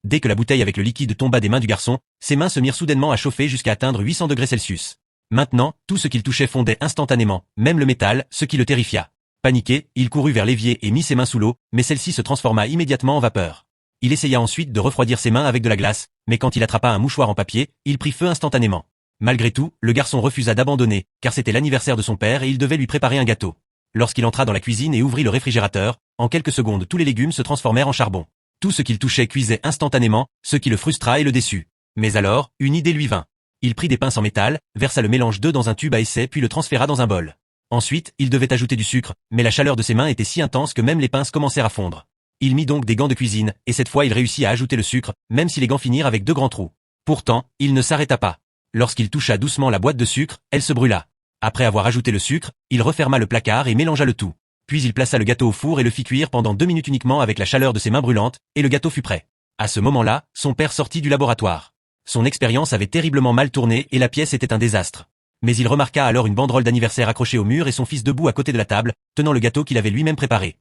Dès que la bouteille avec le liquide tomba des mains du garçon, ses mains se mirent soudainement à chauffer jusqu'à atteindre 800 degrés Celsius. Maintenant, tout ce qu'il touchait fondait instantanément, même le métal, ce qui le terrifia. Paniqué, il courut vers l'évier et mit ses mains sous l'eau, mais celle-ci se transforma immédiatement en vapeur. Il essaya ensuite de refroidir ses mains avec de la glace, mais quand il attrapa un mouchoir en papier, il prit feu instantanément. Malgré tout, le garçon refusa d'abandonner, car c'était l'anniversaire de son père et il devait lui préparer un gâteau. Lorsqu'il entra dans la cuisine et ouvrit le réfrigérateur, en quelques secondes tous les légumes se transformèrent en charbon. Tout ce qu'il touchait cuisait instantanément, ce qui le frustra et le déçut. Mais alors, une idée lui vint. Il prit des pinces en métal, versa le mélange d'œufs dans un tube à essai puis le transféra dans un bol. Ensuite, il devait ajouter du sucre, mais la chaleur de ses mains était si intense que même les pinces commencèrent à fondre. Il mit donc des gants de cuisine, et cette fois il réussit à ajouter le sucre, même si les gants finirent avec 2 grands trous. Pourtant, il ne s'arrêta pas. Lorsqu'il toucha doucement la boîte de sucre, elle se brûla. Après avoir ajouté le sucre, il referma le placard et mélangea le tout. Puis il plaça le gâteau au four et le fit cuire pendant 2 minutes uniquement avec la chaleur de ses mains brûlantes, et le gâteau fut prêt. À ce moment-là, son père sortit du laboratoire. Son expérience avait terriblement mal tourné et la pièce était un désastre. Mais il remarqua alors une banderole d'anniversaire accrochée au mur et son fils debout à côté de la table, tenant le gâteau qu'il avait lui-même préparé.